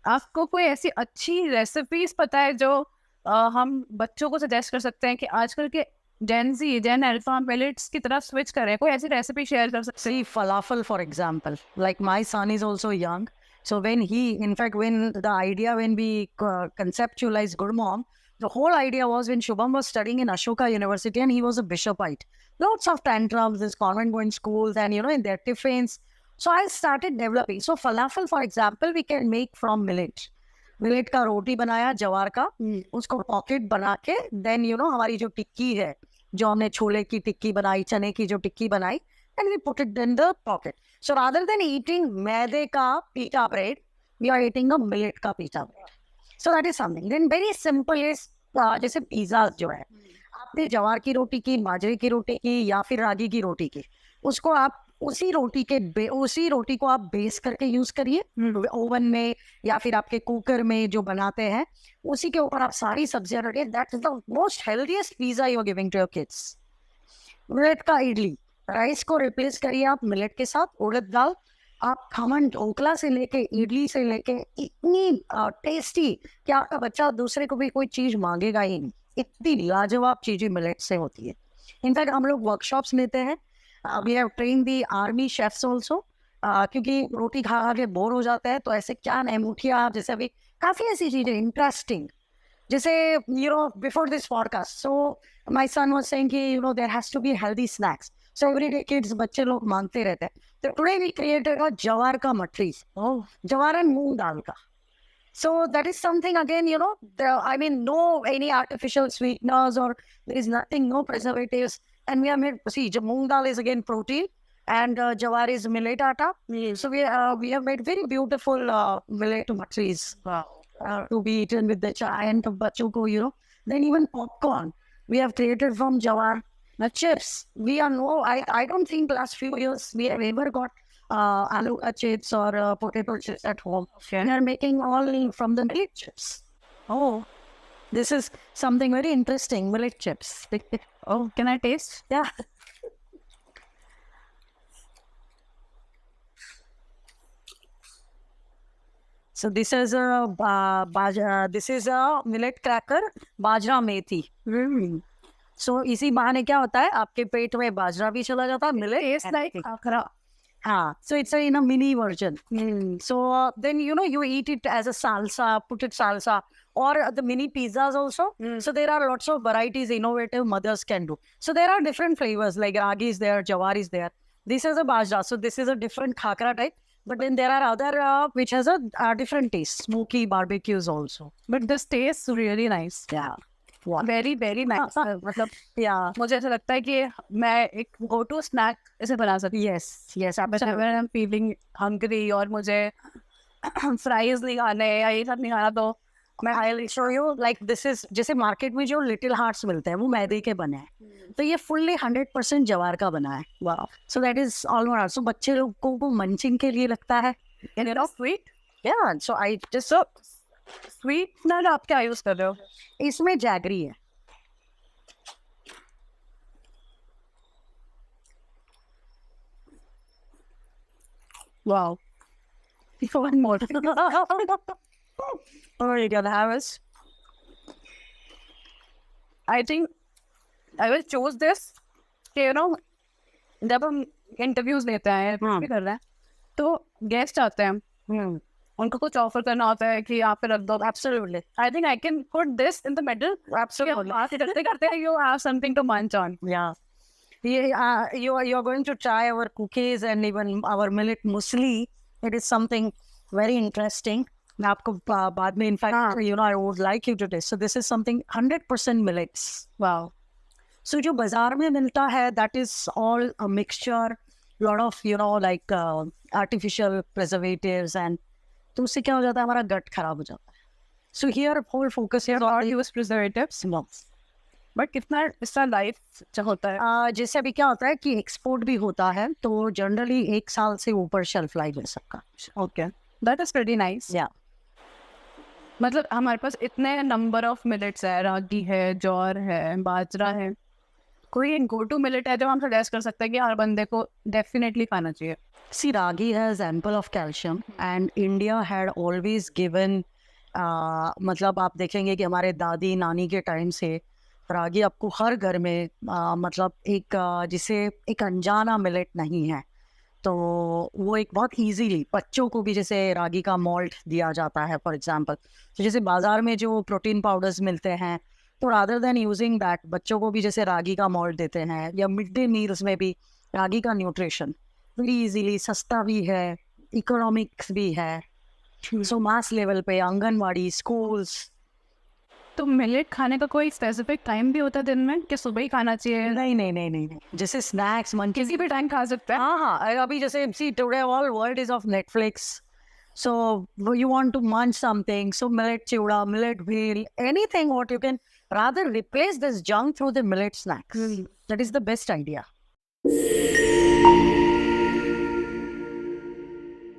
आपको कोई ऐसी अच्छी रेसिपीज पता है जो हम बच्चों को सजेस्ट कर सकते हैं कि आजकल के जेन अल्फा मिलेट्स की तरफ स्विच करें? कोई ऐसी रेसिपी शेयर कर सकते हैं? See, falafel, for example. Like my son is also young. So when in fact, when we conceptualized Good Mom, the whole idea was when Shubham was studying in Ashoka University and he was a bishopite. Lots of tantrums, this convent going schools and, in their tiffins. So I started developing. So falafel, for example, we can make from millet. Millet का रोटी बनाया जवार का, उसको pocket बना के then हमारी जो टिक्की है, जो हमने छोले की टिक्की बनाई, चने की जो टिक्की बनाई, and we put it in the pocket. So rather than eating मैदे का pita bread, we are eating a millet का pita bread. So that is something. Then very simple is जैसे पिज्जा जो है, आपने जवार की रोटी की, बाजरे की रोटी की या फिर रागी की रोटी की, उसको आप उसी रोटी को आप बेस करके यूज करिए ओवन में या फिर आपके कुकर में जो बनाते हैं, उसी के ऊपर आप सारी सब्जियां रखिए. That is the most healthiest pizza you are giving to your kids. Millet का इडली, राइस को रिप्लेस करिए आप मिलेट के साथ. उड़द दाल, आप खमन ढोकला से लेके इडली से लेके इतनी टेस्टी कि आपका बच्चा दूसरे को भी कोई चीज मांगेगा ही नहीं. इतनी लाजवाब चीजें मिलेट से होती है. इनफैक्ट हम लोग वर्कशॉप्स लेते हैं. We have train the army chefs also, क्योंकि रोटी खा खा के बोर हो जाते हैं. तो ऐसे क्या नहीं, मुठिया जैसे अभी काफी ऐसी चीजें इंटरेस्टिंग, जैसे before this podcast, so my son was saying कि there has to be healthy snacks. So everyday kids, बच्चे लोग मांगते रहते हैं. तो टुडे वी क्रिएटेड अ जवार का मटरी, जवार एंड मूंग दाल का. So that is something again, no any artificial sweeteners or there is nothing, no preservatives. And we are made, see, moong dal is again protein and jawar is millet atta. So we have made very beautiful millet matris to be eaten with the chai and bachcho ko, Then even popcorn, we have created from jawar. Now chips, I don't think last few years we have ever got aloo chips or potato chips at home. Okay. We are making all from the millet chips. Oh, This is something very interesting, millet chips. oh, can I taste? Yeah. So this is a millet cracker, bajra methi. So इसी बहाने क्या होता है, आपके पेट में बाजरा भी चला जाता है, millet Tastes and like cake. Khakhra. So it's in a mini version. So then you eat it as a salsa, put it salsa, or the mini pizzas also. So there are lots of varieties innovative mothers can do. So there are different flavors like ragi is there, jawar is there. This is a bajra, so this is a different khakra type. But then there are other which has a different taste, smoky barbecues also. But this tastes really nice. Yeah. Very very nice. मतलब Yeah. मुझे ऐसा लगता है कि मैं एक go to snack इसे बना सकती हूँ. Yes. Whenever I am feeling hungry और मुझे फ्राइज नहीं खाने या ये सब नहीं खाना, तो मैं I'll show you, like this is, जैसे मार्केट में जो लिटिल हार्ट्स मिलते हैं वो मैदे के बने हैं, तो ये फुल्ली 100% जवार का बना है. Wow. So that is all. So बच्चे लोगों को मंचिंग के लिए लगता है. And you know sweet. Yeah, so I just, so sweet ना आप क्या यूज कर रहे हो? इसमें जैगरी है. Wow. One more. Or you can have it. I think I will choose this. जब हम इंटरव्यूज लेते हैं, भी कर रहे हैं, तो गेस्ट आते हैं, उनको कुछ ऑफर करना होता है कि आप पे रख दो. Absolutely. I think I can put this in the middle. Absolutely. बात करते करते you have something to munch on. Yeah. You are going to try our cookies and even our millet muesli. It is something very interesting. मैं आपको बाद में, in fact, I would like you to taste. So this is something 100% millets. Wow. So जो बाजार में मिलता है, that is all a mixture, lot of like artificial preservatives, and तो उससे क्या हो जाता है, हमारा गट खराब हो जाता है. So here whole focus here Or use preservatives. But कितना इसका लाइफ होता है? जैसे अभी क्या होता है कि एक्सपोर्ट भी होता है, तो जनरली 1 साल से ऊपर शेल्फ लाइफ है सबका. Okay, that is pretty nice. या मतलब हमारे पास इतने नंबर ऑफ मिलेट्स है, रागी है, जौर है, बाजरा है, कोई एक गो टू मिलेट है जो हम सजेस्ट कर सकते हैं कि हर बंदे को डेफिनेटली खाना चाहिए? See, ragi has ample of calcium and India had always given मतलब आप देखेंगे कि हमारे दादी नानी के टाइम से रागी आपको हर घर में मतलब एक जिसे एक अनजाना मिलेट नहीं है, तो वो एक बहुत इजीली बच्चों को भी जैसे रागी का मॉल्ट दिया जाता है फॉर एग्जांपल। तो जैसे बाजार में जो प्रोटीन पाउडर्स मिलते हैं, तो रादर देन यूजिंग दैट बच्चों को भी जैसे रागी का मॉल्ट देते हैं, या मिड डे मील्स में भी रागी का न्यूट्रिशन वेरी इजीली, सस्ता भी है, इकोनॉमिक्स भी है। सो मास लेवल पे आंगनवाड़ी, स्कूल्स। तो मिलेट खाने का कोई स्पेसिफिक टाइम भी होता है दिन में कि सुबह ही खाना चाहिए? नहीं नहीं नहीं नहीं नहीं, जैसे स्नैक्स मन किसी भी टाइम खा सकते हैं? हाँ हाँ, अभी जैसे see today all world is of Netflix, so you want to munch something, so millet chiwda, millet bhel, anything what you can rather replace this junk through the millet snacks. That is the best idea.